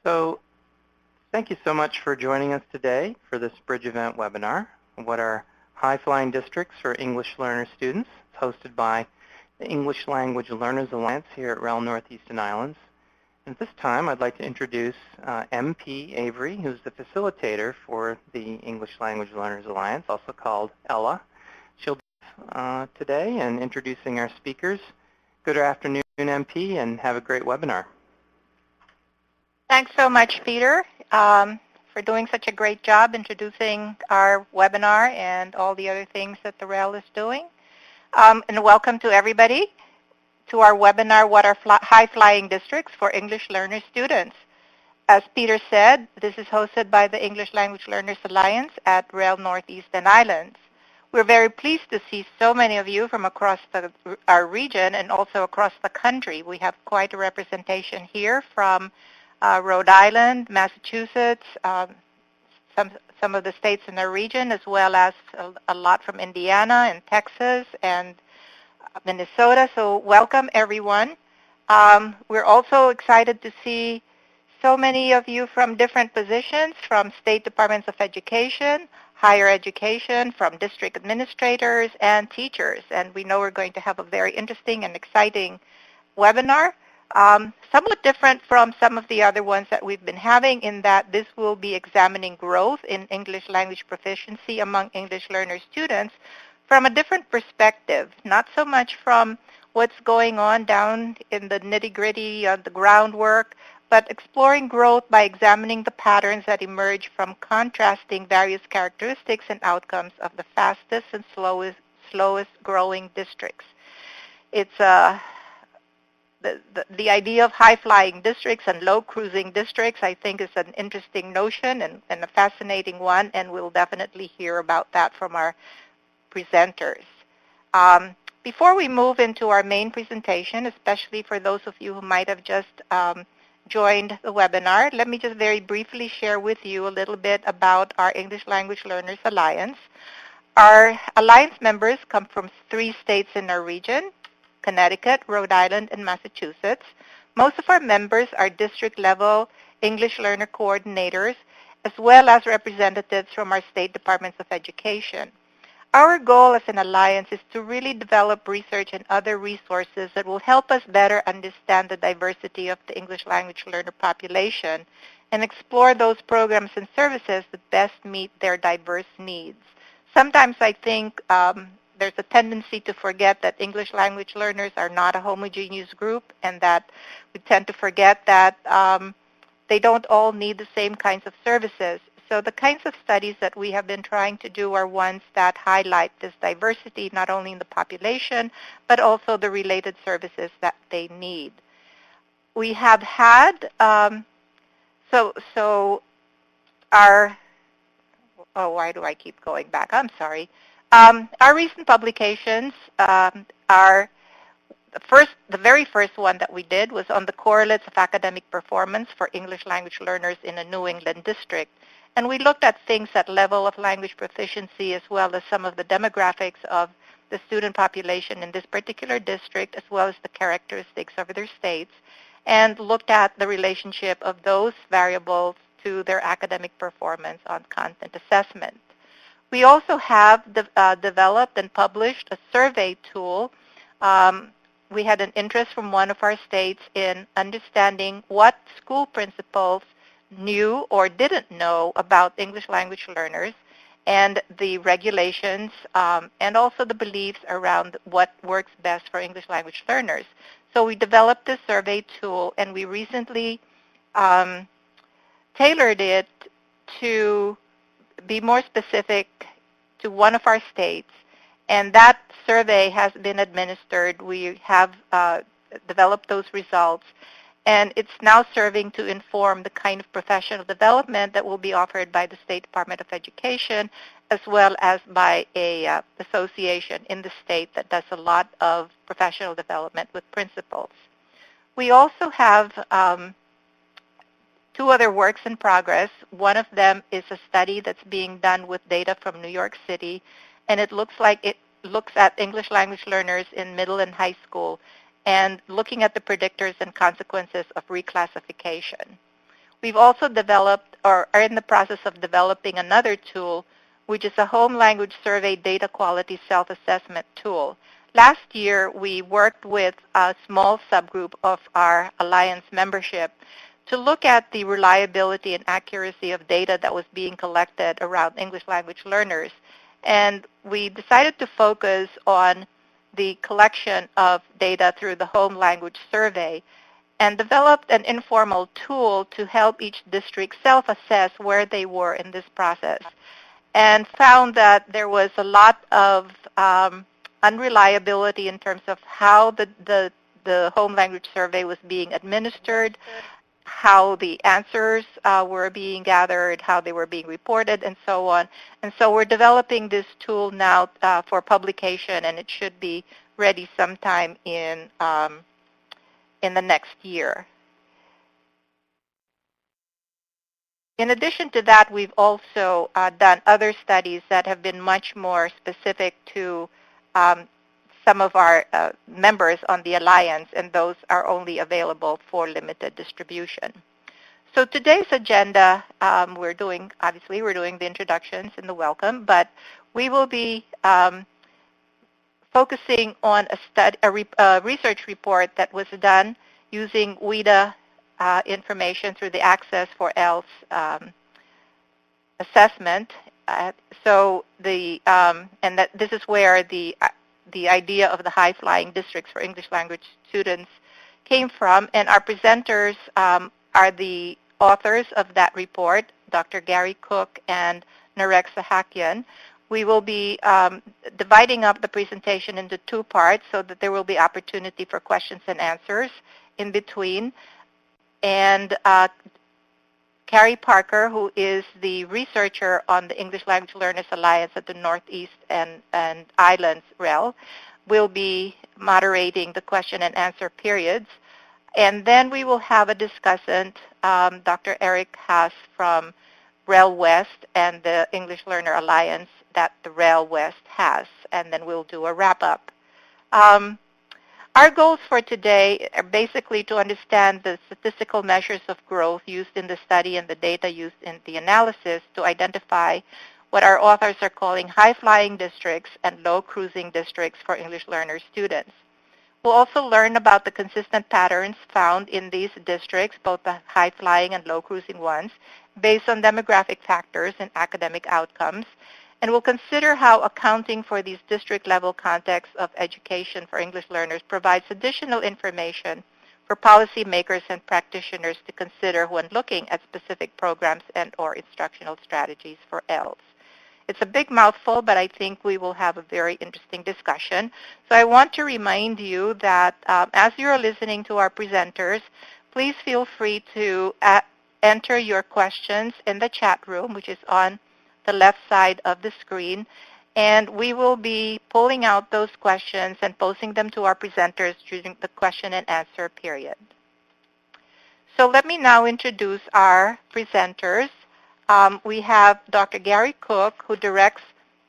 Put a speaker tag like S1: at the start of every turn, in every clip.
S1: So thank you so much for joining us today for this Bridge Event webinar, What Are High-Flying Districts for English Learner Students? It's hosted by the English Language Learners Alliance here at REL Northeastern Islands. And at this time, I'd like to introduce MP Avery, who's the facilitator for the English Language Learners Alliance, also called ELLA. She'll be today and introducing our speakers. Good afternoon, MP, and have a great webinar.
S2: Thanks so much, Peter, for doing such a great job introducing our webinar and all the other things that the REL is doing. And welcome to everybody to our webinar, What Are High-Flying Districts for English Learner Students? As Peter said, this is hosted by the English Language Learners Alliance at REL Northeastern Islands. We're very pleased to see so many of you from across our region and also across the country. We have quite a representation here from Rhode Island, Massachusetts, some of the states in the region, as well as a lot from Indiana and Texas and Minnesota. So welcome, everyone. We're also excited to see so many of you from different positions, from state departments of education, higher education, from district administrators and teachers. And we know we're going to have a very interesting and exciting webinar. Somewhat different from some of the other ones that we've been having in that this will be examining growth in English language proficiency among English learner students from a different perspective, not so much from what's going on down in the nitty-gritty of the groundwork, but exploring growth by examining the patterns that emerge from contrasting various characteristics and outcomes of the fastest and slowest growing districts. It's the idea of high-flying districts and low-cruising districts, I think, is an interesting notion and a fascinating one, and we'll definitely hear about that from our presenters. Before we move into our main presentation, especially for those of you who might have just joined the webinar, let me just very briefly share with you a little bit about our English Language Learners Alliance. Our alliance members come from 3 states in our region: Connecticut, Rhode Island, and Massachusetts. Most of our members are district-level English learner coordinators, as well as representatives from our state departments of education. Our goal as an alliance is to really develop research and other resources that will help us better understand the diversity of the English language learner population and explore those programs and services that best meet their diverse needs. Sometimes I think there's a tendency to forget that English language learners are not a homogeneous group, and that we tend to forget that they don't all need the same kinds of services. So the kinds of studies that we have been trying to do are ones that highlight this diversity, not only in the population, but also the related services that they need. We have had, why do I keep going back? I'm sorry. Our recent publications are the very first one that we did was on the correlates of academic performance for English language learners in a New England district. And we looked at things at level of language proficiency as well as some of the demographics of the student population in this particular district, as well as the characteristics of their states, and looked at the relationship of those variables to their academic performance on content assessment. We also have developed and published a survey tool. We had an interest from one of our states in understanding what school principals knew or didn't know about English language learners and the regulations and also the beliefs around what works best for English language learners. So we developed this survey tool, and we recently tailored it to be more specific to one of our states, and that survey has been administered. We have developed those results, and it's now serving to inform the kind of professional development that will be offered by the State Department of Education, as well as by a association in the state that does a lot of professional development with principals. We also have 2 other works in progress. One of them is a study that's being done with data from New York City, and it looks at English language learners in middle and high school and looking at the predictors and consequences of reclassification. We've also developed, or are in the process of developing, another tool, which is a home language survey data quality self-assessment tool. Last year, we worked with a small subgroup of our Alliance membership to look at the reliability and accuracy of data that was being collected around English language learners. And we decided to focus on the collection of data through the home language survey and developed an informal tool to help each district self-assess where they were in this process, and found that there was a lot of unreliability in terms of how the home language survey was being administered, how the answers were being gathered, how they were being reported, and so on. And so we're developing this tool now for publication, and it should be ready sometime in the next year. In addition to that, we've also done other studies that have been much more specific to some of our members on the Alliance, and those are only available for limited distribution. So today's agenda, we're doing the introductions and the welcome, but we will be focusing on a research report that was done using WIDA information through the Access for ELLs assessment. This is where the idea of the high-flying districts for English language students came from, and our presenters are the authors of that report, Dr. Gary Cook and Narek Sahakyan. We will be dividing up the presentation into two parts so that there will be opportunity for questions and answers in between. And Carrie Parker, who is the researcher on the English Language Learners Alliance at the Northeast and Islands REL, will be moderating the question and answer periods. And then we will have a discussant, Dr. Eric Haas from REL West and the English Learner Alliance that the REL West has, and then we'll do a wrap-up. Our goals for today are basically to understand the statistical measures of growth used in the study and the data used in the analysis to identify what our authors are calling high-flying districts and low-cruising districts for English learner students. We'll also learn about the consistent patterns found in these districts, both the high-flying and low-cruising ones, based on demographic factors and academic outcomes. And we'll consider how accounting for these district-level contexts of education for English learners provides additional information for policymakers and practitioners to consider when looking at specific programs and/or instructional strategies for ELLs. It's a big mouthful, but I think we will have a very interesting discussion. So I want to remind you that as you're listening to our presenters, please feel free to enter your questions in the chat room, which is on the left side of the screen, and we will be pulling out those questions and posing them to our presenters during the question and answer period. So let me now introduce our presenters. We have Dr. Gary Cook, who directs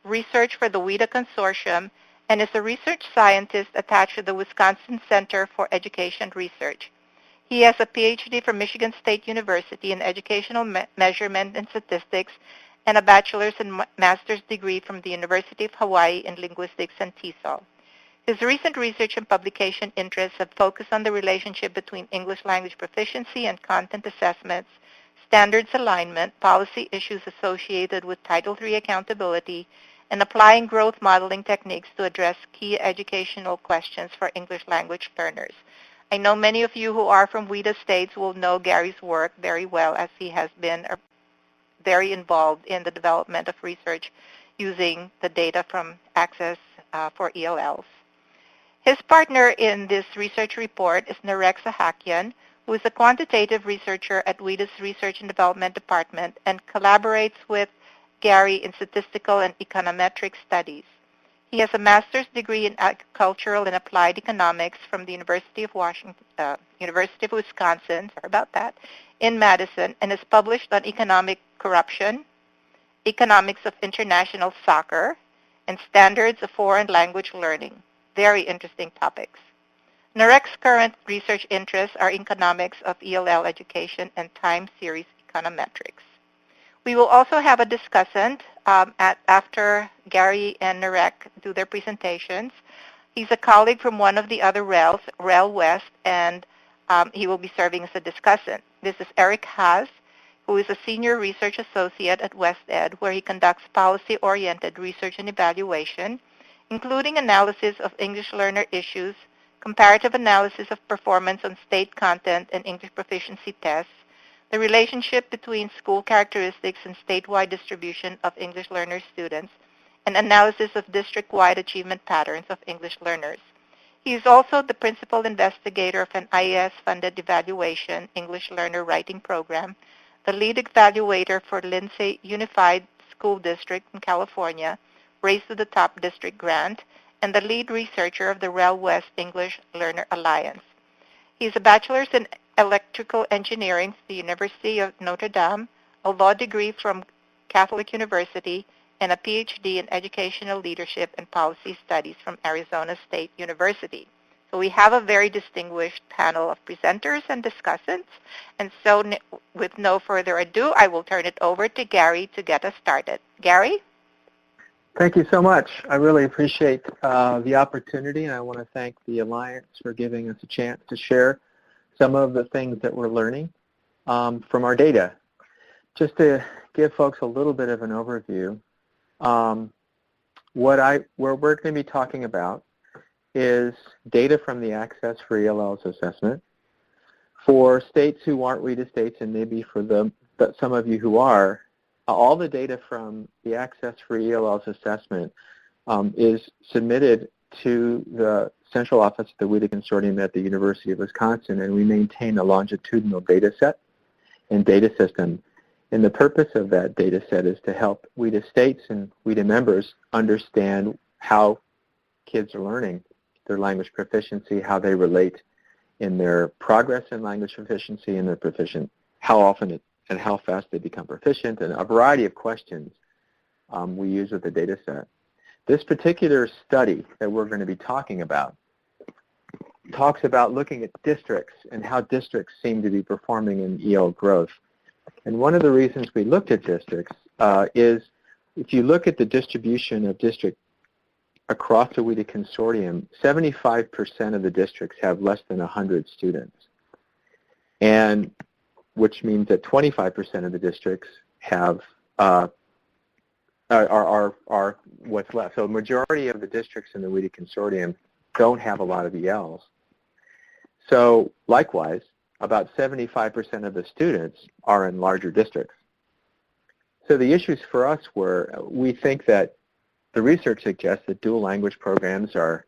S2: research for the WIDA Consortium and is a research scientist attached to the Wisconsin Center for Education Research. He has a PhD from Michigan State University in Educational Measurement and Statistics and a bachelor's and master's degree from the University of Hawaii in Linguistics and TESOL. His recent research and publication interests have focused on the relationship between English language proficiency and content assessments, standards alignment, policy issues associated with Title III accountability, and applying growth modeling techniques to address key educational questions for English language learners. I know many of you who are from WIDA states will know Gary's work very well, as he has been very involved in the development of research using the data from Access for ELLs. His partner in this research report is Narek Sahakyan, who is a quantitative researcher at WIDA's Research and Development Department and collaborates with Gary in statistical and econometric studies. He has a master's degree in agricultural and applied economics from the University of Wisconsin, in Madison, and is published on economic corruption, economics of international soccer, and standards of foreign language learning. Very interesting topics. Narek's current research interests are economics of ELL education and time series econometrics. We will also have a discussant after Gary and Narek do their presentations. He's a colleague from one of the other RELs, REL West, and he will be serving as a discussant. This is Eric Haas, who is a senior research associate at West Ed, where he conducts policy-oriented research and evaluation, including analysis of English learner issues, comparative analysis of performance on state content and English proficiency tests, the relationship between school characteristics and statewide distribution of English learner students, and analysis of district-wide achievement patterns of English learners. He is also the principal investigator of an IAS-funded evaluation English learner writing program, the lead evaluator for Lindsay Unified School District in California, Race to the Top District grant, and the lead researcher of the REL West English Learner Alliance. He is a bachelor's in electrical engineering from the University of Notre Dame, a law degree from Catholic University, and a PhD in educational leadership and policy studies from Arizona State University. So we have a very distinguished panel of presenters and discussants, and so with no further ado, I will turn it over to Gary to get us started. Gary?
S3: Thank you so much. I really appreciate the opportunity, and I want to thank the Alliance for giving us a chance to share some of the things that we're learning from our data. Just to give folks a little bit of an overview, where we're going to be talking about is data from the Access for ELLs assessment. For states who aren't WIDA states, and maybe for but some of you who are, all the data from the Access for ELLs assessment is submitted to the central office of the WIDA Consortium at the University of Wisconsin, and we maintain a longitudinal data set and data system. And the purpose of that data set is to help WIDA states and WIDA members understand how kids are learning, their language proficiency, how they relate in their progress in language proficiency and their proficient, how often and how fast they become proficient, and a variety of questions we use with the data set. This particular study that we're going to be talking about talks about looking at districts and how districts seem to be performing in EL growth. And one of the reasons we looked at districts is if you look at the distribution of districts across the WIDA Consortium, 75% of the districts have less than 100 students, and which means that 25% of the districts have are what's left. So the majority of the districts in the WIDA Consortium don't have a lot of ELs. So likewise, about 75% of the students are in larger districts. So the issues for us were, we think that the research suggests that dual language programs are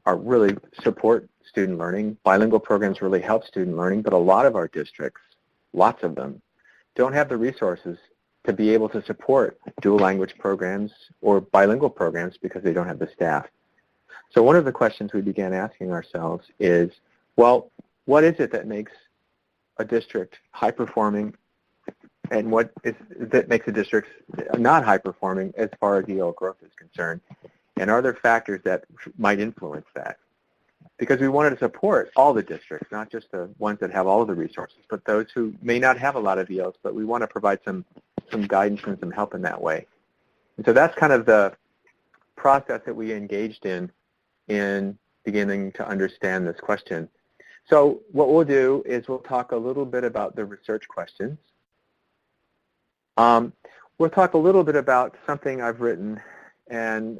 S3: really support student learning. Bilingual programs really help student learning, but a lot of our districts, lots of them, don't have the resources to be able to support dual language programs or bilingual programs because they don't have the staff. So one of the questions we began asking ourselves is, well, what is it that makes a district high performing, and what is that makes a district not high performing as far as EL growth is concerned? And are there factors that might influence that? Because we wanted to support all the districts, not just the ones that have all of the resources, but those who may not have a lot of ELs, but we want to provide some guidance and some help in that way. And so that's kind of the process that we engaged in beginning to understand this question. So what we'll do is we'll talk a little bit about the research questions. We'll talk a little bit about something I've written and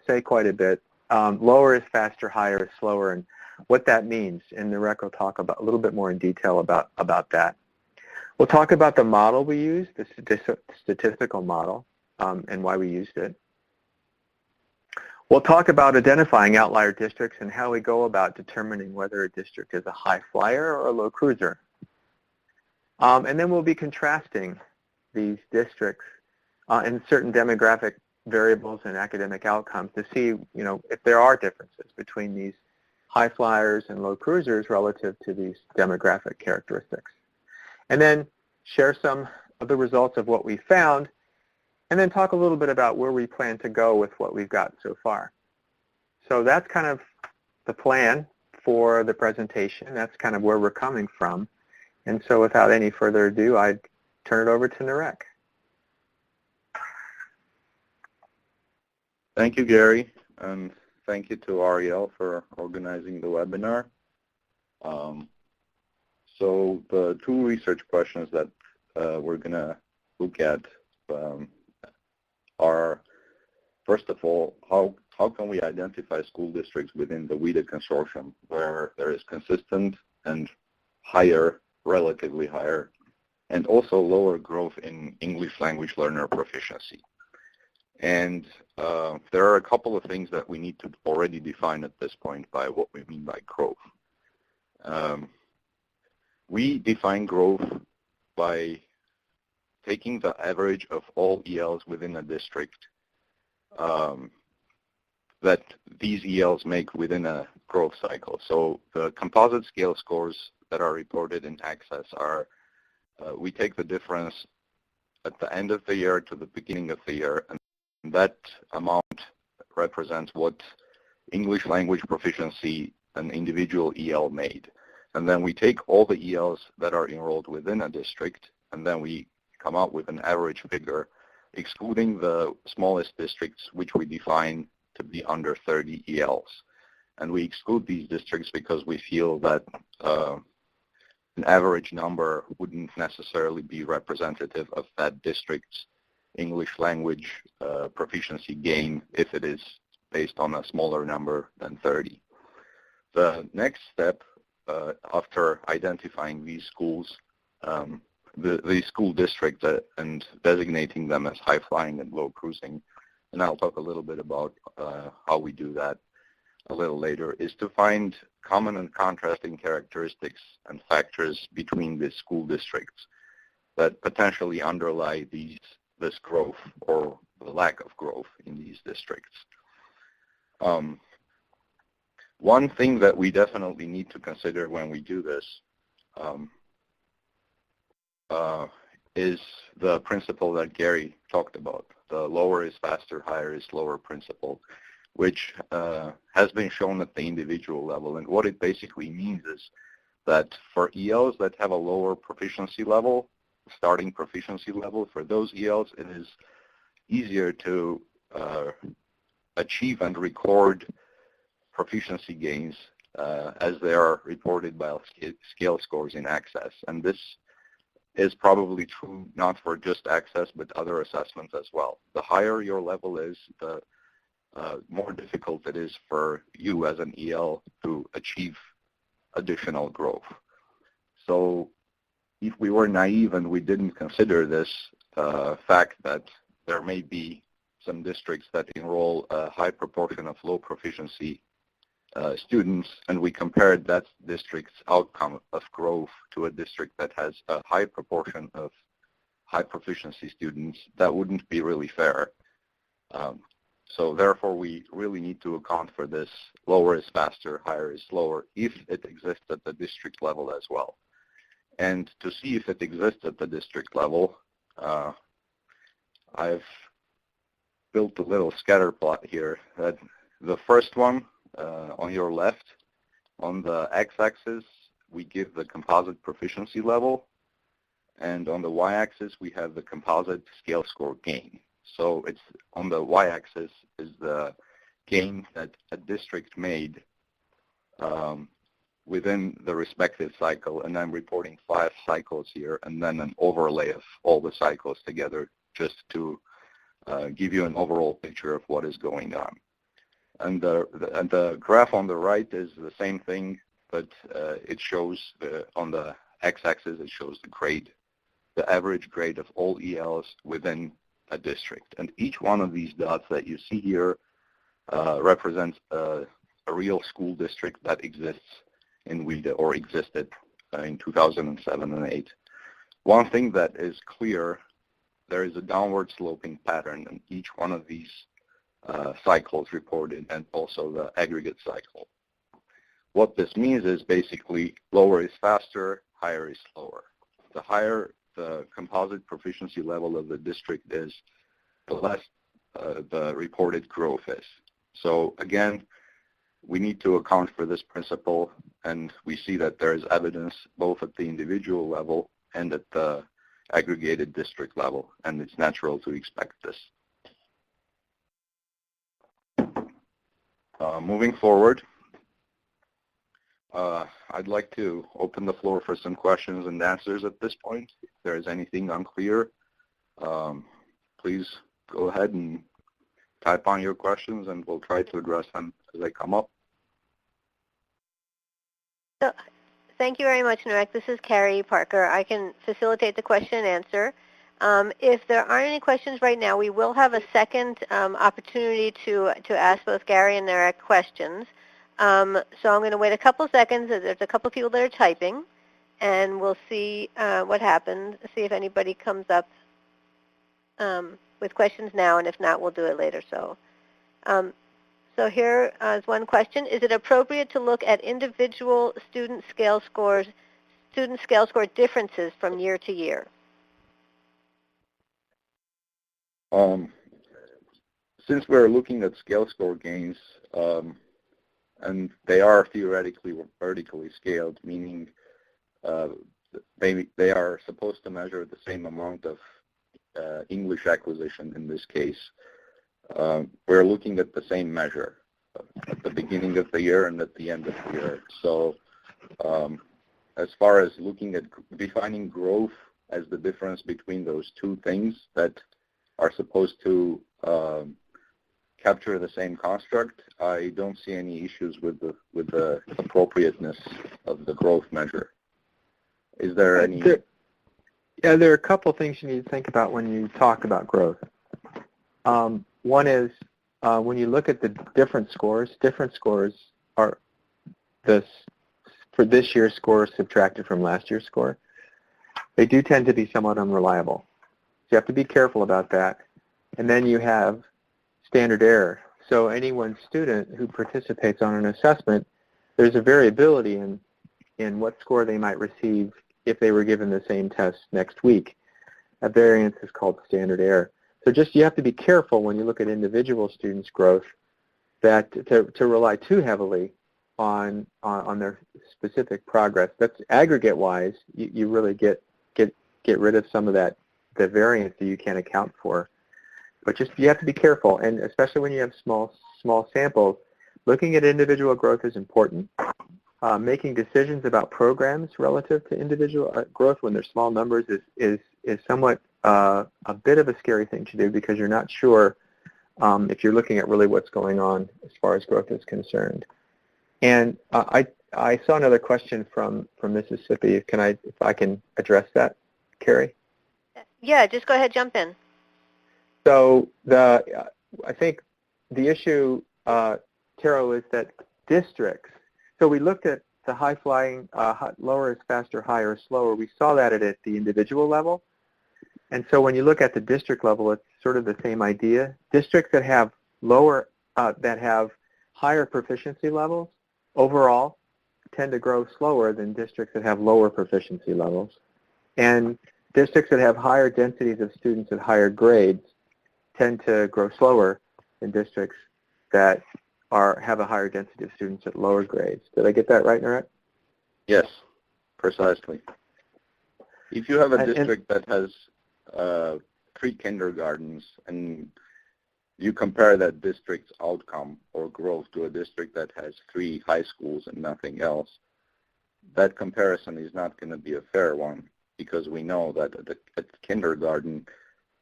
S3: say quite a bit. Lower is faster, higher is slower, and what that means. And Narek will talk about a little bit more in detail about that. We'll talk about the model we used, the statistical model, and why we used it. We'll talk about identifying outlier districts and how we go about determining whether a district is a high flyer or a low cruiser. And then we'll be contrasting these districts and certain demographic variables and academic outcomes to see, if there are differences between these high flyers and low cruisers relative to these demographic characteristics. And then share some of the results of what we found, and then talk a little bit about where we plan to go with what we've got so far. So that's kind of the plan for the presentation. That's kind of where we're coming from. And so without any further ado, I'd turn it over to Narek.
S4: Thank you, Gary, and thank you to Ariel for organizing the webinar. So the two research questions that we're going to look at are, first of all, how can we identify school districts within the WIDA Consortium where there is consistent and higher, relatively higher, and also lower growth in English language learner proficiency? And there are a couple of things that we need to already define at this point by what we mean by growth. We define growth by taking the average of all ELs within a district that these ELs make within a growth cycle. So the composite scale scores that are reported in Access are, we take the difference at the end of the year to the beginning of the year, and that amount represents what English language proficiency an individual EL made. And then we take all the ELs that are enrolled within a district, and then we come out with an average figure, excluding the smallest districts, which we define to be under 30 ELs. And we exclude these districts because we feel that an average number wouldn't necessarily be representative of that district's English language proficiency gain if it is based on a smaller number than 30. The next step after identifying these schools, the school district and designating them as high-flying and low-cruising, and I'll talk a little bit about how we do that a little later, is to find common and contrasting characteristics and factors between the school districts that potentially underlie this growth or the lack of growth in these districts. One thing that we definitely need to consider when we do this is the principle that Gary talked about, the lower is faster, higher is slower principle, which has been shown at the individual level. And what it basically means is that for ELs that have a lower proficiency level, starting proficiency level, for those ELs, it is easier to achieve and record proficiency gains as they are reported by scale scores in Access. And this is probably true not for just Access, but other assessments as well. The higher your level is, the more difficult it is for you as an EL to achieve additional growth. So if we were naive and we didn't consider this fact that there may be some districts that enroll a high proportion of low proficiency students, and we compared that district's outcome of growth to a district that has a high proportion of high proficiency students, that wouldn't be really fair. So therefore, we really need to account for this lower is faster, higher is slower, if it exists at the district level as well. And to see if it exists at the district level, I've built a little scatter plot here. The first one on your left, on the x-axis, we give the composite proficiency level, and on the y-axis, we have the composite scale score gain. So it's on the y-axis is the gain that a district made within the respective cycle, and I'm reporting 5 cycles here, and then an overlay of all the cycles together just to give you an overall picture of what is going on. And the graph on the right is the same thing, but it shows on the x-axis, it shows the grade, the average grade of all ELs within a district. And each one of these dots that you see here represents a real school district that exists in WIDA or existed in 2007 and 2008. One thing that is clear, there is a downward sloping pattern in each one of these cycles reported, and also the aggregate cycle. What this means is basically lower is faster, higher is slower. The higher the composite proficiency level of the district is, the less the reported growth is. So again, we need to account for this principle, and we see that there is evidence both at the individual level and at the aggregated district level, and it's natural to expect this. Moving forward, I'd like to open the floor for some questions and answers at this point. If there is anything unclear, please go ahead and type on your questions, and we'll try to address them as they come up.
S5: So, thank you very much, Narek. This is Carrie Parker. I can facilitate the question and answer. If there aren't any questions right now, we will have a second opportunity to ask both Gary and Narek questions. So I'm going to wait a couple seconds. There's a couple people that are typing, and we'll see what happens, see if anybody comes up with questions now, and if not, we'll do it later. So here is one question. Is it appropriate to look at individual student scale score differences from year to year?
S4: Since we're looking at scale score gains, and they are theoretically vertically scaled, meaning they are supposed to measure the same amount of English acquisition in this case. We're looking at the same measure at the beginning of the year and at the end of the year. So as far as looking at defining growth as the difference between those two things that are supposed to capture the same construct, I don't see any issues with the appropriateness of the growth measure. Is there any?
S3: Yeah, there are a couple things you need to think about when you talk about growth. One is when you look at the different scores are for this year's score subtracted from last year's score. They do tend to be somewhat unreliable. So you have to be careful about that. And then you have standard error. So any one student who participates on an assessment, there's a variability in what score they might receive if they were given the same test next week. That variance is called standard error. So just you have to be careful when you look at individual students' growth that to rely too heavily on their specific progress. That's aggregate-wise, you really get rid of some of that the variance that you can't account for. But just you have to be careful, and especially when you have small samples, looking at individual growth is important. Making decisions about programs relative to individual growth when there's small numbers is somewhat a bit of a scary thing to do because you're not sure if you're looking at really what's going on as far as growth is concerned. And I saw another question from Mississippi. If I can address that, Carrie?
S5: Yeah, just go ahead, jump in.
S3: So I think the issue, Taro, is that districts. So we looked at the high-flying, lower is faster, higher is slower. We saw that at the individual level. And so when you look at the district level, it's sort of the same idea. Districts that have higher proficiency levels overall tend to grow slower than districts that have lower proficiency levels. And districts that have higher densities of students at higher grades tend to grow slower than districts that have a higher density of students at lower grades. Did I get that right, Narek?
S4: Yes, precisely. If you have a district that has 3 kindergartens and you compare that district's outcome or growth to a district that has 3 high schools and nothing else, that comparison is not going to be a fair one because we know that at kindergarten,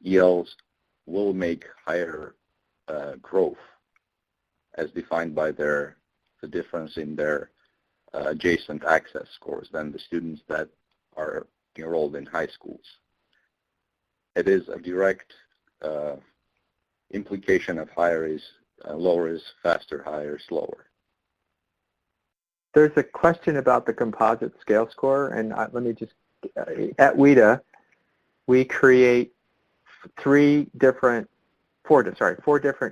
S4: ELLs will make higher growth as defined by the difference in their adjacent access scores than the students that are enrolled in high schools. It is a direct implication of higher is lower is faster, higher, slower.
S3: There's a question about the composite scale score, and let me just, at WIDA, we create 4 different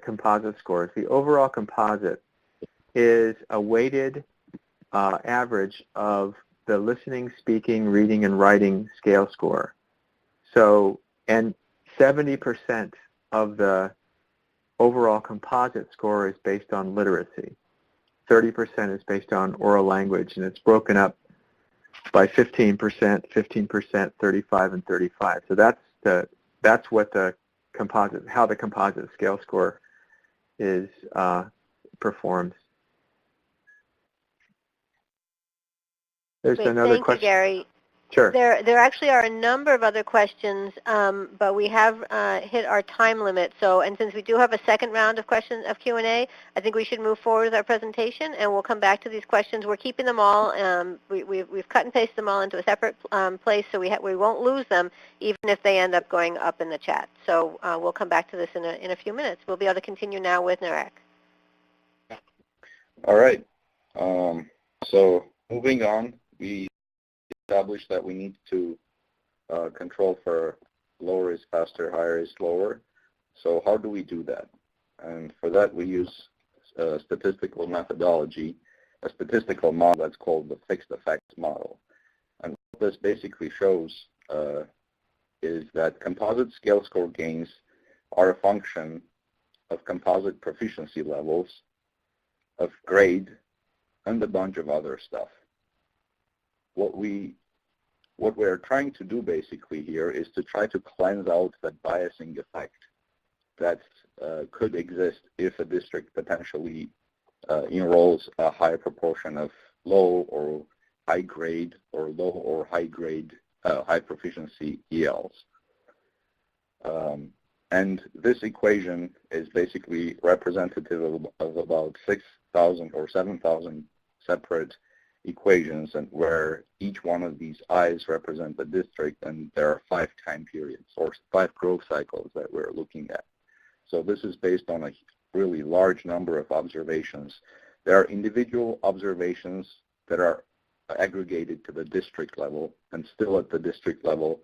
S3: composite scores. The overall composite is a weighted average of the listening, speaking, reading, and writing scale score. So, and 70% of the overall composite score is based on literacy. 30% is based on oral language, and it's broken up by 15%, 15%, 35, and 35. So that's what the composite, how the composite scale score is performed. There's
S5: Great.
S3: another
S5: Thank
S3: question.
S5: you, Gary.
S3: Sure.
S5: There actually are a number of other questions, but we have hit our time limit. So, and since we do have a second round of questions of Q&A, I think we should move forward with our presentation, and we'll come back to these questions. We're keeping them all. We've cut and pasted them all into a separate place, so we won't lose them, even if they end up going up in the chat. So we'll come back to this in a few minutes. We'll be able to continue now with Narek.
S4: All right. So moving on, we established that we need to control for lower is faster, higher is slower. So how do we do that? And for that, we use a statistical methodology, a statistical model that's called the fixed effects model. And what this basically shows is that composite scale score gains are a function of composite proficiency levels, of grade, and a bunch of other stuff. What we're trying to do basically here is to try to cleanse out that biasing effect that could exist if a district potentially enrolls a high proportion of low or high grade or low or high grade high proficiency ELs. And this equation is basically representative of about 6,000 or 7,000 separate equations, and where each one of these I's represent a district, and there are 5 time periods or 5 growth cycles that we're looking at. So this is based on a really large number of observations. There are individual observations that are aggregated to the district level, and still at the district level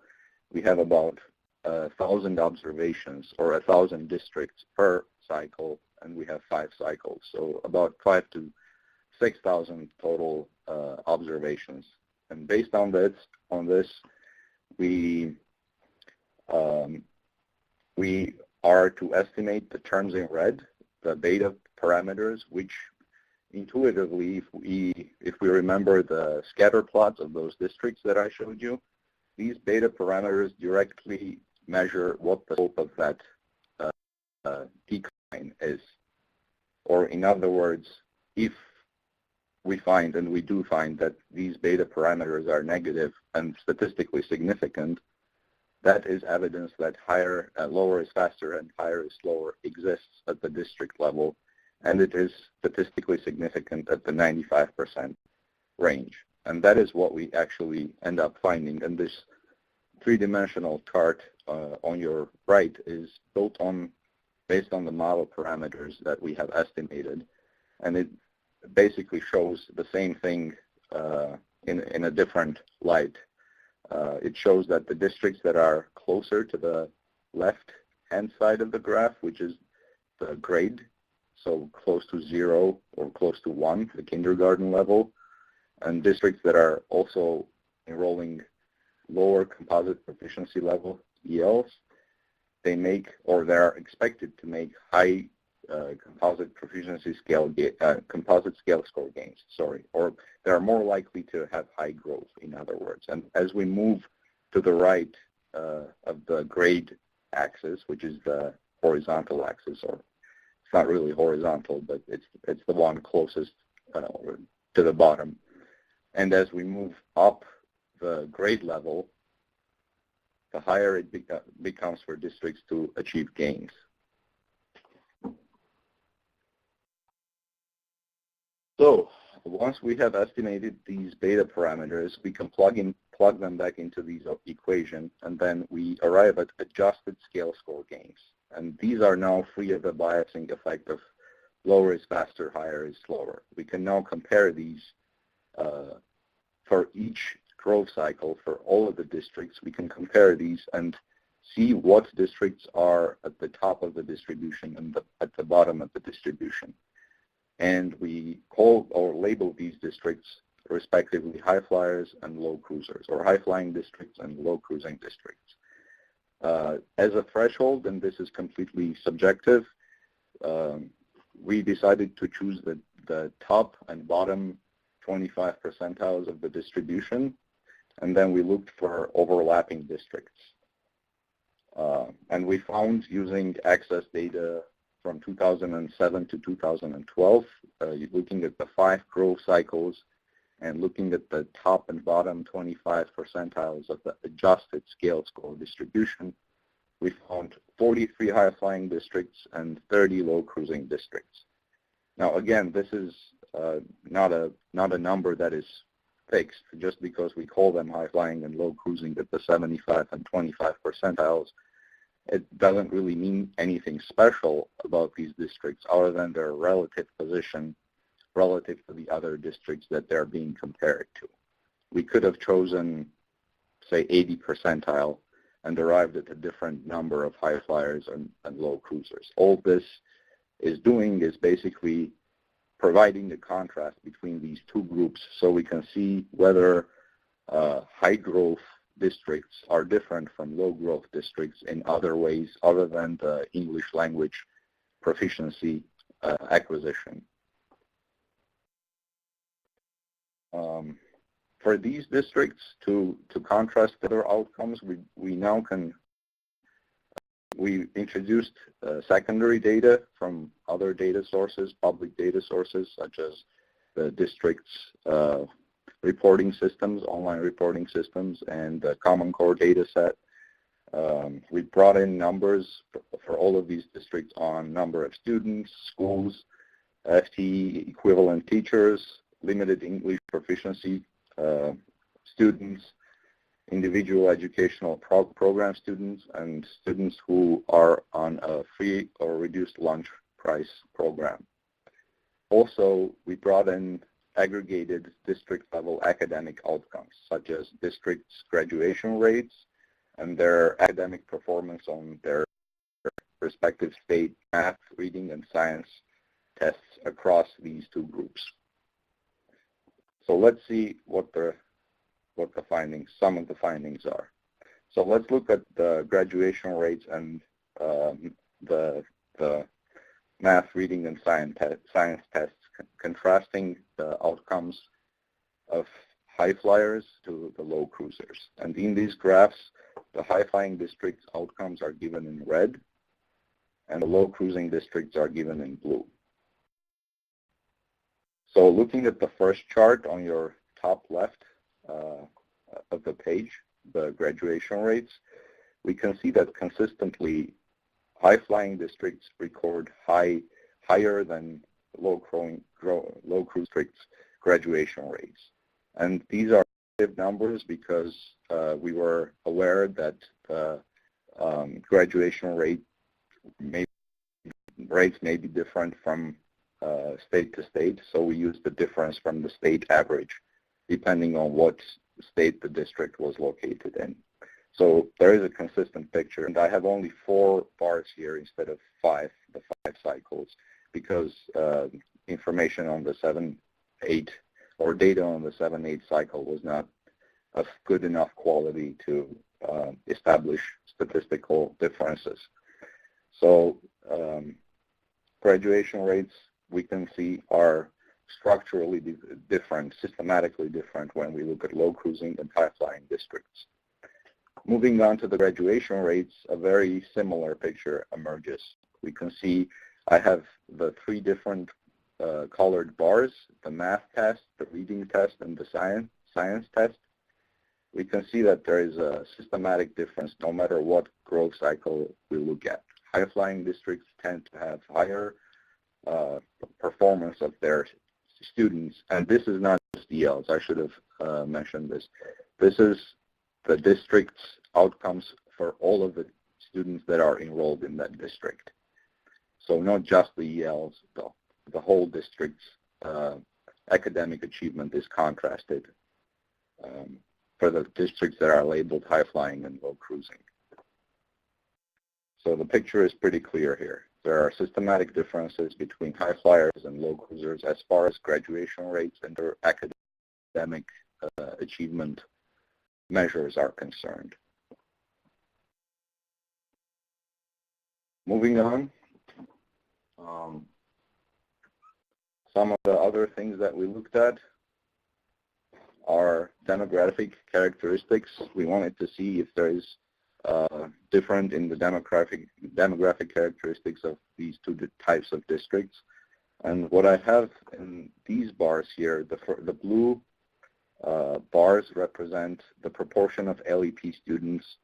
S4: we have about 1,000 observations or 1,000 districts per cycle, and we have 5 cycles, so about 5,000 to 6,000 total observations. And based on this, we are to estimate the terms in red, the beta parameters, which intuitively, if we remember the scatter plots of those districts that I showed you, these beta parameters directly measure what the slope of that decline is. Or in other words, if we find, and we do find, that these beta parameters are negative and statistically significant, that is evidence that lower is faster and higher is slower exists at the district level, and it is statistically significant at the 95% range. And that is what we actually end up finding. And this three-dimensional chart on your right is based on the model parameters that we have estimated, and it basically shows the same thing in a different light. It shows that the districts that are closer to the left-hand side of the graph, which is the grade, so close to 0 or close to 1, the kindergarten level, and districts that are also enrolling lower composite proficiency level ELs, they make, or they're expected to make, high composite proficiency scale, composite scale score gains, or they're more likely to have high growth, in other words. And as we move to the right of the grade axis, which is the horizontal axis, or it's not really horizontal, but it's the one closest to the bottom. And as we move up the grade level, the higher it becomes for districts to achieve gains. So once we have estimated these beta parameters, we can plug them back into these equation, and then we arrive at adjusted scale score gains. And these are now free of the biasing effect of lower is faster, higher is slower. We can now compare these for each growth cycle for all of the districts. We can compare these and see what districts are at the top of the distribution and at the bottom of the distribution. And we call or label these districts respectively high flyers and low cruisers, or high flying districts and low cruising districts. As a threshold, and this is completely subjective, we decided to choose the top and bottom 25 percentiles of the distribution, and then we looked for overlapping districts. And we found, using access data from 2007 to 2012, looking at the 5 growth cycles and looking at the top and bottom 25 percentiles of the adjusted scale score distribution, we found 43 high-flying districts and 30 low-cruising districts. Now, again, this is not a number that is fixed. Just because we call them high-flying and low-cruising at the 75 and 25 percentiles, it doesn't really mean anything special about these districts other than their relative position relative to the other districts that they're being compared to. We could have chosen, say, 80 percentile and arrived at a different number of high flyers and low cruisers. All this is doing is basically providing the contrast between these two groups so we can see whether high growth districts are different from low growth districts in other ways other than the English language proficiency acquisition. For these districts, to contrast other outcomes, we introduced secondary data from other data sources, public data sources, such as the district's reporting systems, online reporting systems, and the Common Core data set. We brought in numbers for all of these districts on number of students, schools, FTE equivalent teachers, limited English proficiency students, individual educational program students, and students who are on a free or reduced lunch price program. Also, we brought in aggregated district-level academic outcomes, such as districts' graduation rates and their academic performance on their respective state math, reading, and science tests across these two groups. So let's see what some of the findings are. So let's look at the graduation rates and the math, reading, and science tests, contrasting the outcomes of high flyers to the low cruisers. And in these graphs, the high flying districts outcomes are given in red, and the low cruising districts are given in blue. So looking at the first chart on your top left of the page, the graduation rates, we can see that consistently high-flying districts record higher than low cruise districts graduation rates. And these are numbers because we were aware that graduation rates may be different from state to state, so we used the difference from the state average depending on what state the district was located in. So there is a consistent picture, and I have only 4 bars here instead of 5, the 5 cycles, because information on the 7-8 or data on the 7-8 cycle was not of good enough quality to establish statistical differences. So graduation rates, we can see, are structurally different, systematically different when we look at low cruising and high flying districts. Moving on to the graduation rates, a very similar picture emerges. We can see I have the 3 different colored bars, the math test, the reading test, and the science test. We can see that there is a systematic difference no matter what growth cycle we look at. High-flying districts tend to have higher performance of their students, and this is not just ELLs. I should have mentioned this. This is the district's outcomes for all of the students that are enrolled in that district. So not just the ELLs, the whole district's academic achievement is contrasted for the districts that are labeled high-flying and low-cruising. So the picture is pretty clear here. There are systematic differences between high flyers and low cruisers as far as graduation rates and their academic achievement measures are concerned. Moving on. Some of the other things that we looked at are demographic characteristics. We wanted to see if there is different in the demographic characteristics of these two types of districts. And what I have in these bars here, the blue bars represent the proportion of LEP students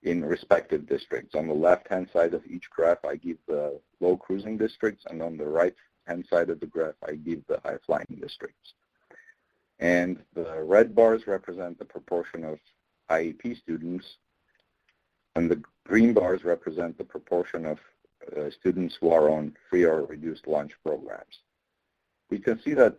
S4: in respective districts. On the left-hand side of each graph, I give the low cruising districts, and on the right-hand side of the graph, I give the high-flying districts. And the red bars represent the proportion of IEP students, and the green bars represent the proportion of students who are on free or reduced lunch programs. We can see that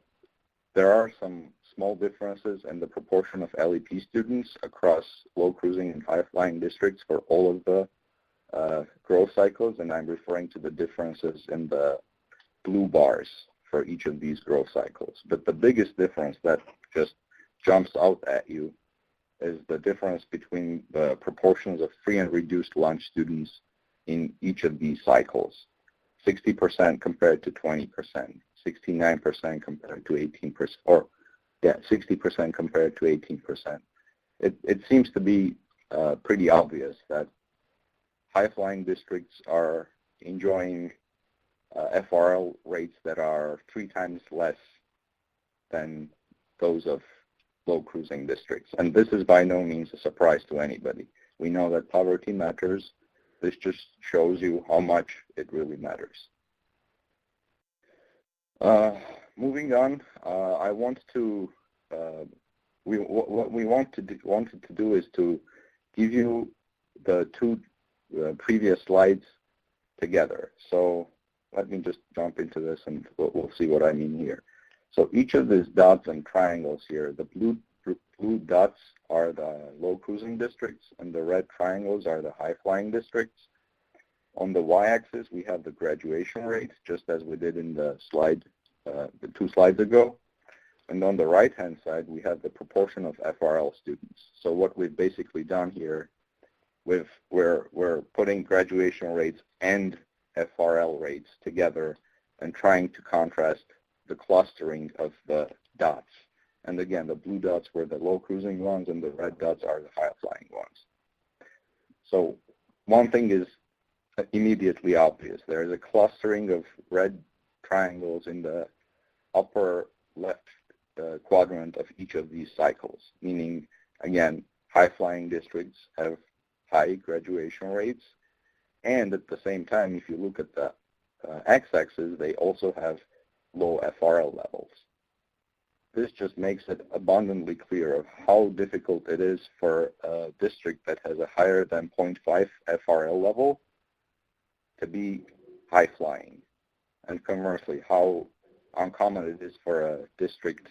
S4: there are some small differences in the proportion of LEP students across low cruising and high flying districts for all of the growth cycles, and I'm referring to the differences in the blue bars for each of these growth cycles. But the biggest difference that just jumps out at you is the difference between the proportions of free and reduced lunch students in each of these cycles. 60% compared to 20%, 69% compared to 18%, or 60% compared to 18%. It seems to be pretty obvious that high-flying districts are enjoying FRL rates that are 3 times less than those of low cruising districts. And this is by no means a surprise to anybody. We know that poverty matters. This just shows you how much it really matters. Moving on, I want to, what we wanted to do is to give you the two previous slides together. So let me just jump into this and we'll see what I mean here. So each of these dots and triangles here, the blue dots are the low cruising districts and the red triangles are the high flying districts. On the y-axis, we have the graduation rate, just as we did in the slide, the 2 slides ago. And on the right-hand side, we have the proportion of FRL students. So what we've basically done here, we're putting graduation rates and FRL rates together and trying to contrast the clustering of the dots. And again, the blue dots were the low cruising ones and the red dots are the high flying ones. So one thing is immediately obvious. There is a clustering of red triangles in the upper left quadrant of each of these cycles, meaning, again, high flying districts have high graduation rates. And at the same time, if you look at the x-axis, they also have low FRL levels. This just makes it abundantly clear of how difficult it is for a district that has a higher than 0.5 FRL level to be high flying, and conversely, how uncommon it is for a district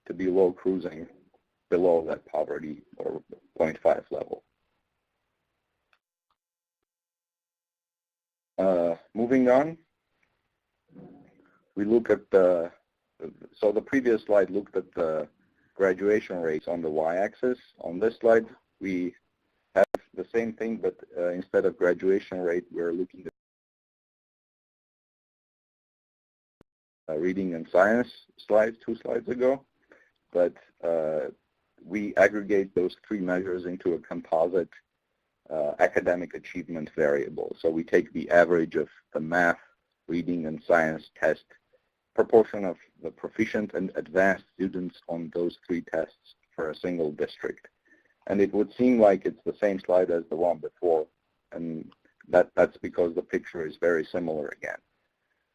S4: to be low cruising below that poverty or 0.5 level. Moving on, we look at the, so the previous slide looked at the graduation rates on the y-axis. On this slide, we have the same thing, but instead of graduation rate, we're looking at reading and science slides 2 slides ago. But we aggregate those 3 measures into a composite academic achievement variable. So we take the average of the math, reading, and science test, proportion of the proficient and advanced students on those 3 tests for a single district. And it would seem like it's the same slide as the one before, and that's because the picture is very similar again.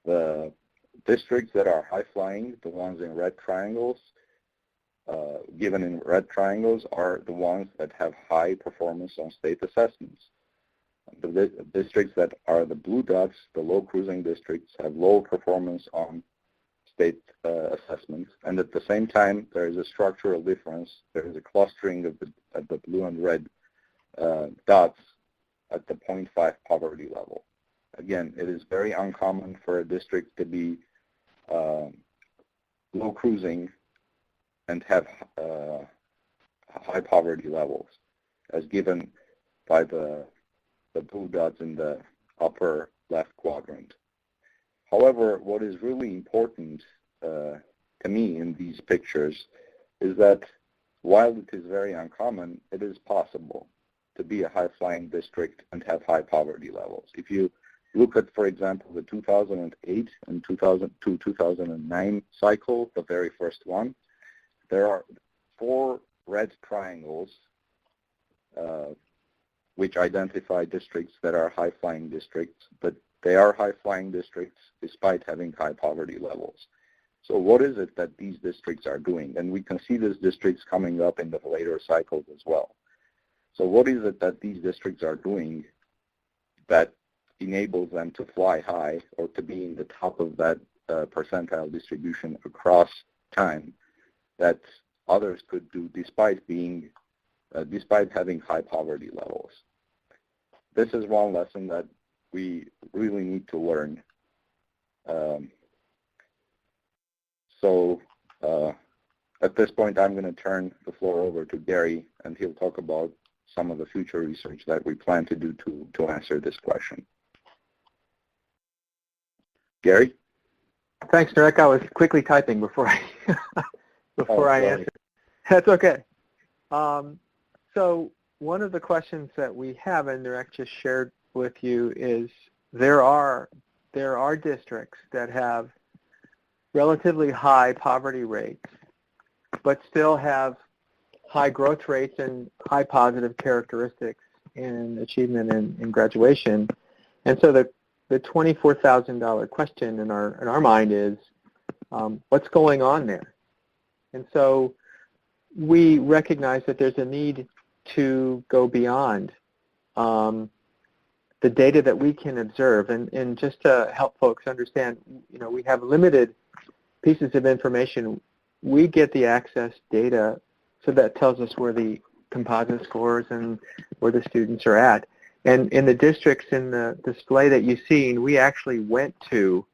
S4: The districts that are high-flying, the ones in red triangles, given in red triangles, are the ones that have high performance on state assessments. The districts that are the blue dots, the low cruising districts, have low performance on state assessments. And at the same time, there is a structural difference. There is a clustering of the blue and red dots at the 0.5 poverty level. Again, it is very uncommon for a district to be low cruising and have high poverty levels, as given by the blue dots in the upper left quadrant. However, what is really important to me in these pictures is that while it is very uncommon, it is possible to be a high-flying district and have high poverty levels. If you look at, for example, the 2008 and 2009 cycle, the very first one, there are 4 red triangles which identify districts that are high-flying districts, but they are high-flying districts despite having high poverty levels. So what is it that these districts are doing? And we can see these districts coming up in the later cycles as well. So what is it that these districts are doing that enables them to fly high or to be in the top of that percentile distribution across time that others could do despite having high poverty levels? This is one lesson that we really need to learn. At this point, I'm going to turn the floor over to Gary, and he'll talk about some of the future research that we plan to do to answer this question. Gary?
S3: Thanks, Narek. I was quickly typing before I answered. That's okay. So one of the questions that we have, and Narek just shared with you, is there are districts that have relatively high poverty rates, but still have high growth rates and high positive characteristics in achievement and graduation. And so the $24,000 question in our mind is, what's going on there? And so we recognize that there's a need to go beyond the data that we can observe. And just to help folks understand, we have limited pieces of information. We get the access data, so that tells us where the composite scores and where the students are at. And in the districts in the display that you've seen, we actually went to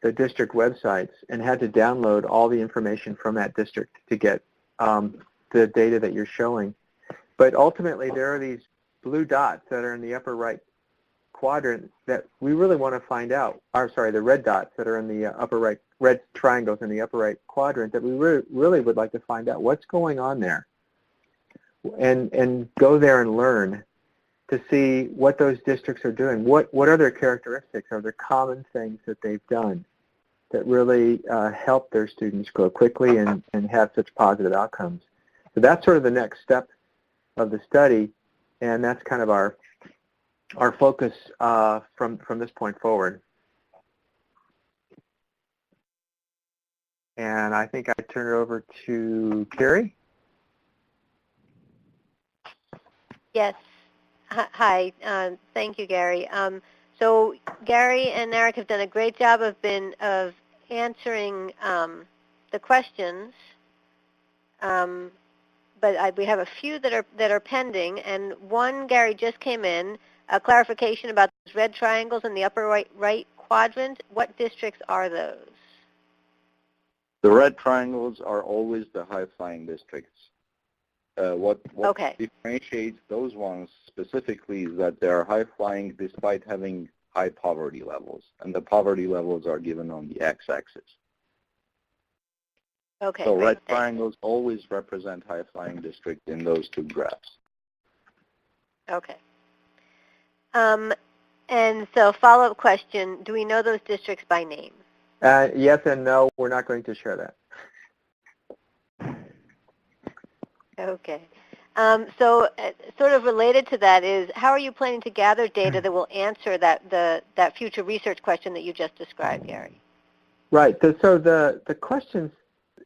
S3: the district websites and had to download all the information from that district to get the data that you're showing. But ultimately, there are these blue dots that are in the upper right quadrant that we really want to find out. The red dots that are in the upper right, red triangles in the upper right quadrant, that we really would like to find out what's going on there, and go there and learn to see what those districts are doing. What are their characteristics? Are there common things that they've done that really help their students grow quickly and have such positive outcomes? So that's sort of the next step of the study, and that's kind of our focus from this point forward. And I think I turn it over to Carrie.
S5: Yes. Hi. Thank you, Gary. So Gary and Narek have done a great job of answering the questions, but we have a few that are pending. And one, Gary, just came in, a clarification about those red triangles in the upper right quadrant. What districts are those?
S4: The red triangles are always the high-flying districts. What differentiates those ones specifically is that they are high-flying despite having high poverty levels, and the poverty levels are given on the x-axis.
S5: Okay.
S4: So red triangles always represent high-flying districts in those two graphs.
S5: Okay. And so follow-up question, do we know those districts by name?
S3: Yes and no, we're not going to share that.
S5: Okay. So sort of related to that is, how are you planning to gather data that will answer that future research question that you just described, Gary?
S3: Right. So the questions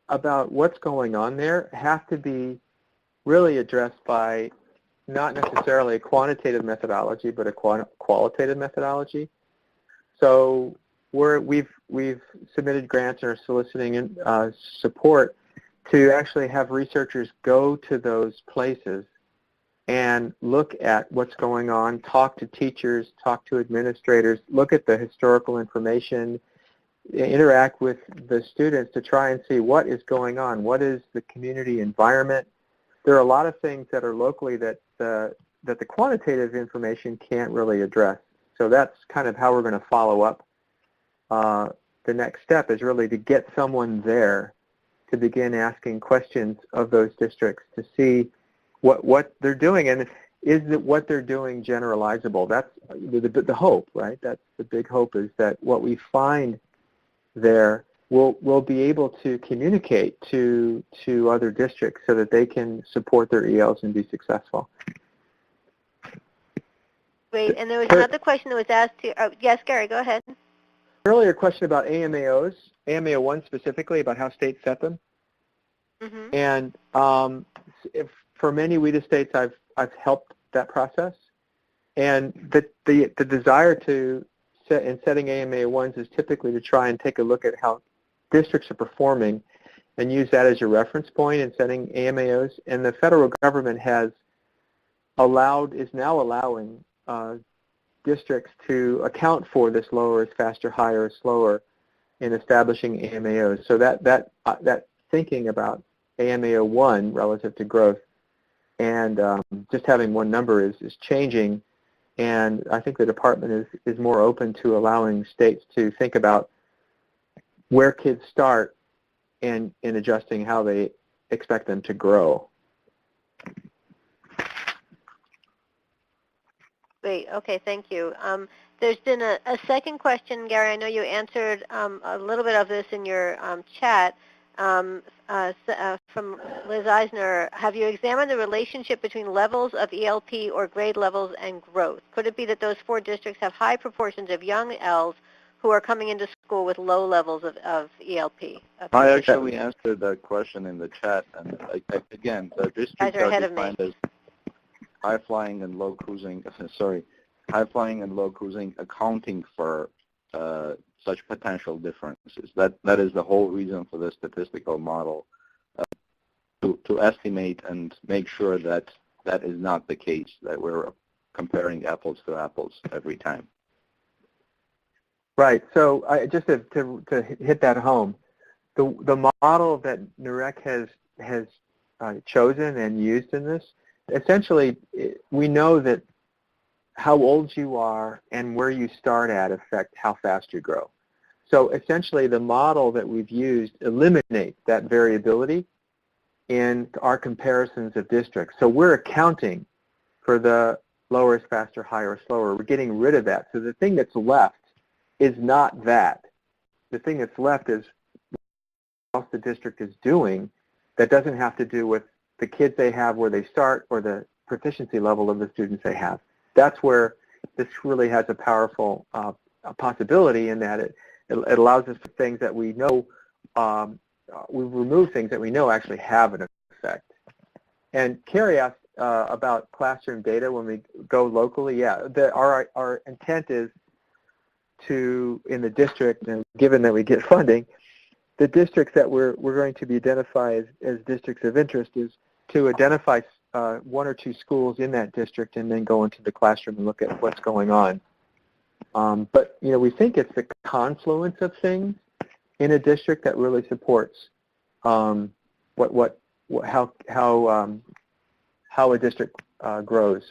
S3: about what's going on there have to be really addressed by not necessarily a quantitative methodology, but a qualitative methodology. So we've submitted grants and are soliciting support to actually have researchers go to those places and look at what's going on, talk to teachers, talk to administrators, look at the historical information, interact with the students to try and see what is going on, what is the community environment. There are a lot of things that are locally that the quantitative information can't really address. So that's kind of how we're going to follow up the next step is really to get someone there to begin asking questions of those districts to see what they're doing, and is that what they're doing generalizable? That's the hope, right? That's the big hope, is that what we find there will be able to communicate to other districts so that they can support their ELs and be successful.
S5: Great. And there was another question that was asked here. Oh, yes, Gary, go ahead.
S3: Earlier question about AMAOs, AMAO 1 specifically, about how states set them.
S5: Mm-hmm.
S3: And for many WIDA states, I've helped that process. And the desire to set in setting AMAO 1s is typically to try and take a look at how districts are performing and use that as your reference point in setting AMAOs. And the federal government is now allowing districts to account for this lower is faster, higher is slower in establishing AMAOs. So that thinking about AMAO 1 relative to growth and just having one number is changing, and I think the department is more open to allowing states to think about where kids start and in adjusting how they expect them to grow.
S5: Great. Okay, thank you. There's been a second question, Gary. I know you answered a little bit of this in your chat from Liz Eisner. Have you examined the relationship between levels of ELP or grade levels and growth? Could it be that those 4 districts have high proportions of young ELs who are coming into school with low levels of ELP?
S4: I actually answered that question in the chat, and again, the districts are defined as high-flying and low cruising, high-flying and low cruising, accounting for such potential differences. That is the whole reason for the statistical model, to estimate and make sure that that is not the case, that we're comparing apples to apples every time.
S3: Right. So just to hit that home, the model that NAREC has chosen and used in this, essentially, we know that how old you are and where you start at affect how fast you grow. So essentially, the model that we've used eliminates that variability in our comparisons of districts. So we're accounting for the lower is faster, higher is slower. We're getting rid of that. So the thing that's left is not that. The thing that's left is what else the district is doing that doesn't have to do with the kids they have where they start or the proficiency level of the students they have. That's where this really has a powerful possibility, in that it allows us to things that we know, we remove things that we know actually have an effect. And Carrie asked about classroom data when we go locally. Yeah, our intent is to, in the district, and given that we get funding, the districts that we're going to be identified as districts of interest is to identify 1 or 2 schools in that district and then go into the classroom and look at what's going on. But we think it's the confluence of things in a district that really supports how a district grows.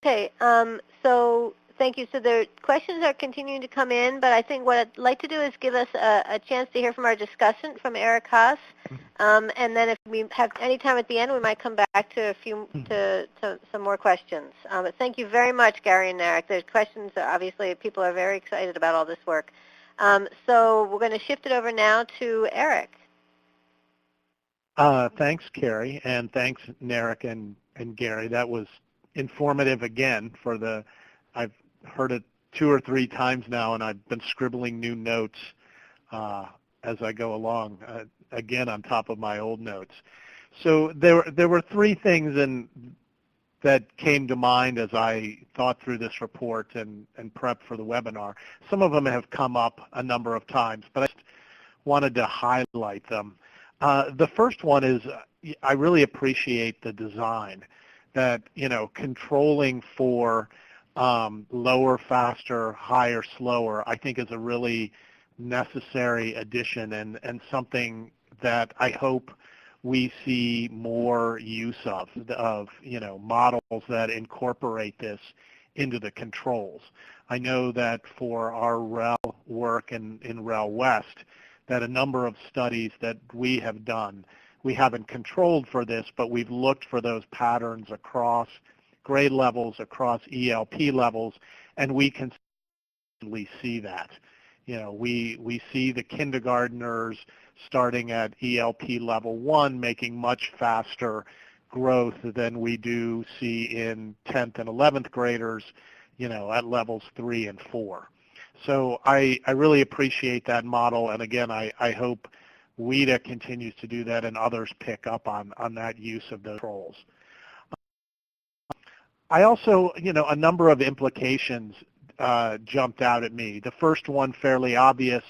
S5: Okay, so thank you. So the questions are continuing to come in, but I think what I'd like to do is give us a chance to hear from our discussant, from Eric Haas, and then if we have any time at the end, we might come back to some more questions. But thank you very much, Gary and Narek. The questions, obviously, people are very excited about all this work. So we're going to shift it over now to Eric.
S6: Thanks, Carrie, and thanks, Narek and Gary. That was informative again. I've heard it 2 or 3 times now, and I've been scribbling new notes as I go along, again on top of my old notes. So there were 3 things that came to mind as I thought through this report and prepped for the webinar. Some of them have come up a number of times, but I just wanted to highlight them. The first one is I really appreciate the design, that controlling for lower, faster, higher, slower, I think is a really necessary addition and something that I hope we see more use of models that incorporate this into the controls. I know that for our REL work in REL West, that a number of studies that we have done, we haven't controlled for this, but we've looked for those patterns across grade levels, across ELP levels, and we consistently see that. You know, we see the kindergartners starting at ELP level 1 making much faster growth than we do see in 10th and 11th graders, you know, at levels 3 and 4. So I really appreciate that model, and again, I hope WIDA continues to do that and others pick up on that use of those controls. I also, you know, a number of implications jumped out at me. The first one fairly obvious,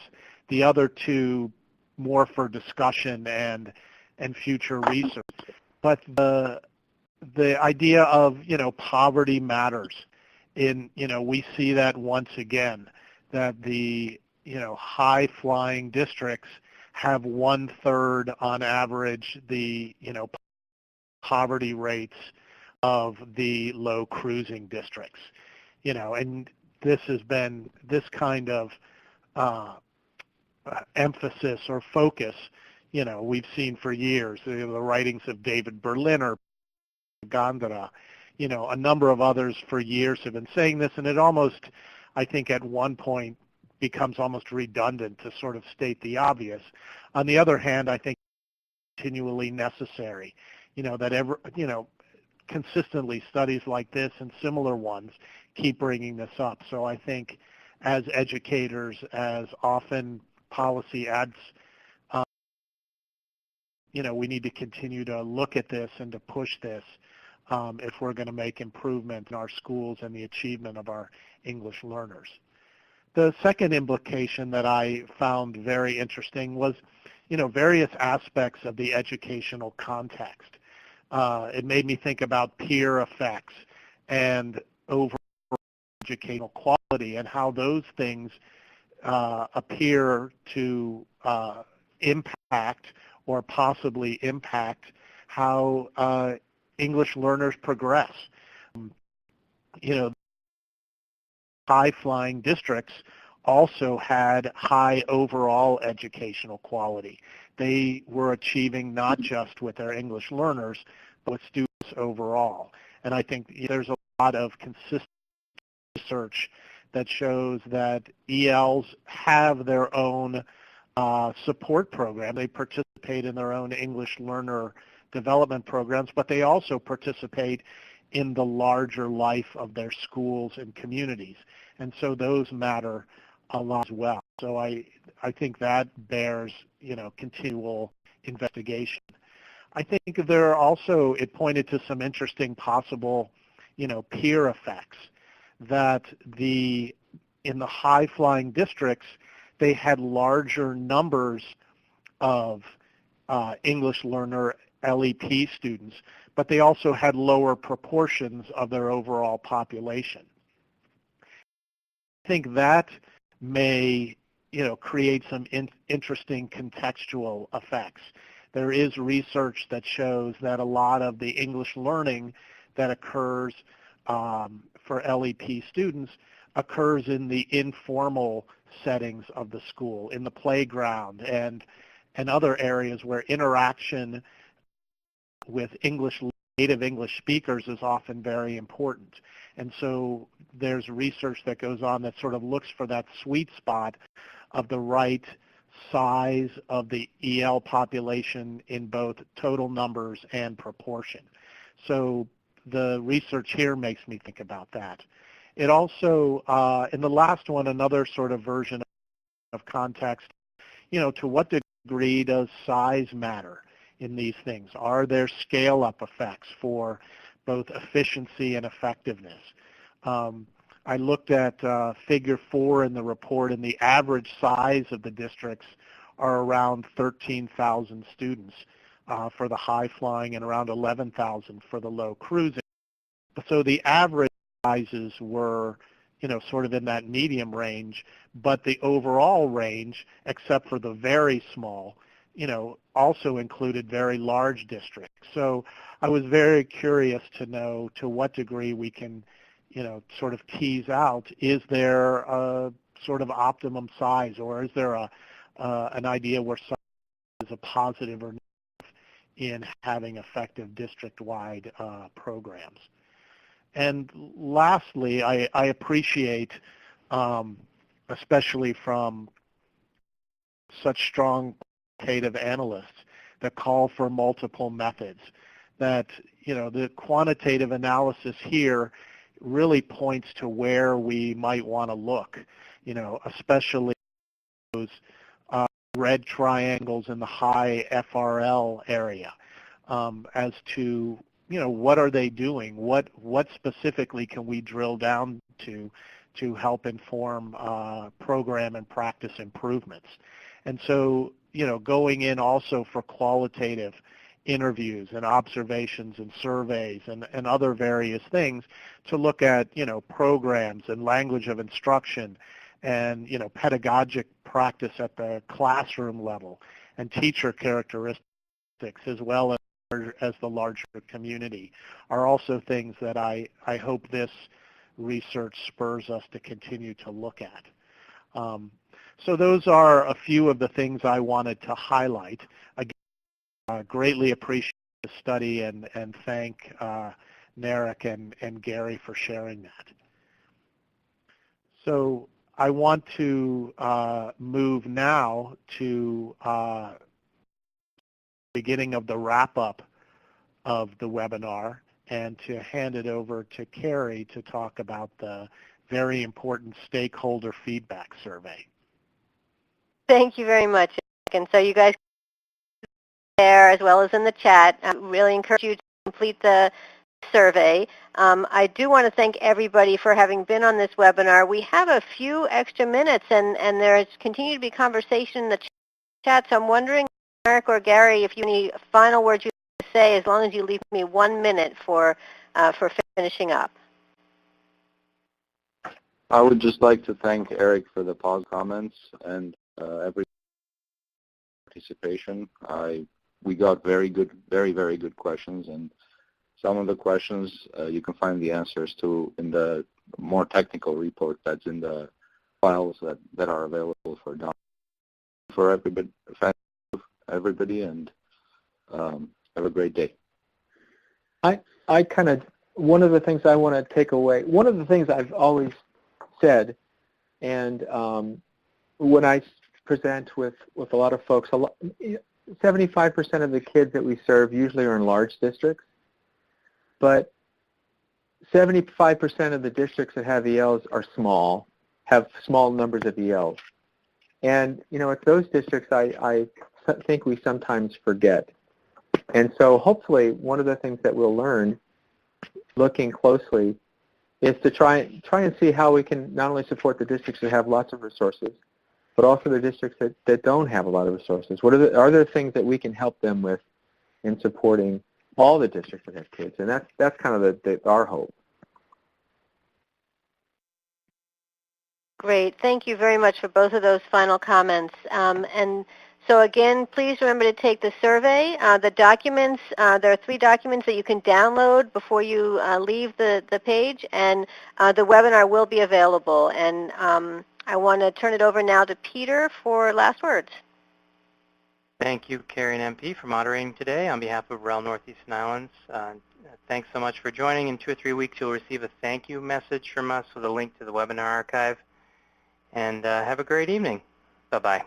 S6: the other two more for discussion and future research. But the idea of, you know, poverty matters. You know, we see that once again, that the, you know, high-flying districts have 1/3 on average the, you know, poverty rates of the low cruising districts. You know, and this has been this kind of emphasis or focus, you know, we've seen for years. The writings of David Berliner, Gandara, you know, a number of others for years have been saying this, and it almost, I think at one point, becomes almost redundant to sort of state the obvious. On the other hand, I think continually necessary, you know, that consistently studies like this and similar ones keep bringing this up. So I think as educators, as often policy adds, you know, we need to continue to look at this and to push this if we're going to make improvement in our schools and the achievement of our English learners. The second implication that I found very interesting was, you know, various aspects of the educational context. It made me think about peer effects and overall educational quality and how those things appear to impact or possibly impact how English learners progress. You know, high-flying districts also had high overall educational quality. They were achieving not just with their English learners, but with students overall. And I think there's a lot of consistent research that shows that ELs have their own support program. They participate in their own English learner development programs, but they also participate in the larger life of their schools and communities. And so those matter a lot as well. So I think that bears, you know, continual investigation. I think there are also, it pointed to some interesting possible, you know, peer effects, that in the high-flying districts, they had larger numbers of English learner LEP students, but they also had lower proportions of their overall population. I think that may, you know, create some interesting contextual effects. There is research that shows that a lot of the English learning that occurs for LEP students occurs in the informal settings of the school, in the playground and other areas where interaction with native English speakers is often very important. And so there's research that goes on that sort of looks for that sweet spot of the right size of the EL population in both total numbers and proportion. So the research here makes me think about that. It also, in the last one, another sort of version of context, you know, to what degree does size matter in these things? Are there scale-up effects for both efficiency and effectiveness? I looked at figure 4 in the report, and the average size of the districts are around 13,000 students for the high-flying and around 11,000 for the low cruising. So the average sizes were, you know, sort of in that medium range, but the overall range, except for the very small, you know, also included very large districts. So I was very curious to know to what degree we can, sort of tease out, is there a sort of optimum size, or is there an idea where size is a positive or negative in having effective district-wide programs? And lastly, I appreciate, especially from such strong quantitative analysts, that call for multiple methods, that the quantitative analysis here really points to where we might want to look, especially those red triangles in the high FRL area, as to what are they doing, what specifically can we drill down to help inform program and practice improvements. And so going in also for qualitative interviews and observations and surveys and other various things to look at programs and language of instruction and pedagogic practice at the classroom level and teacher characteristics, as well as the larger community, are also things that I hope this research spurs us to continue to look at. So those are a few of the things I wanted to highlight. Again, greatly appreciate the study and thank Narek and Gary for sharing that. So I want to move now to the beginning of the wrap-up of the webinar and to hand it over to Carrie to talk about the very important stakeholder feedback survey.
S5: Thank you very much. And so you guys there as well as in the chat, I really encourage you to complete the survey. I do want to thank everybody for having been on this webinar. We have a few extra minutes and there's continued to be conversation in the chat, so I'm wondering, Narek or Gary, if you have any final words you want to say, as long as you leave me 1 minute for finishing up.
S4: I would just like to thank Eric for the pause comments and every participation. We got very good, very good questions, and some of the questions you can find the answers to in the more technical report that's in the files that are available for download for everybody, and have a great day.
S3: One of the things I want to take away, one of the things I've always said, and when I present with a lot of folks, 75% of the kids that we serve usually are in large districts, but 75% of the districts that have ELs are small, have small numbers of ELs. And, at those districts, I think we sometimes forget. And so hopefully one of the things that we'll learn looking closely is to try and see how we can not only support the districts that have lots of resources, but also the districts that don't have a lot of resources. Are there things that we can help them with in supporting all the districts that have kids? And that's kind of our hope.
S5: Great. Thank you very much for both of those final comments. And so again, please remember to take the survey. The documents, there are 3 documents that you can download before you leave the page, and the webinar will be available. And I want to turn it over now to Peter for last words.
S1: Thank you, Carrie and MP, for moderating today on behalf of REL Northeastern Islands. Thanks so much for joining. In 2 or 3 weeks, you'll receive a thank you message from us with a link to the webinar archive. And have a great evening. Bye-bye.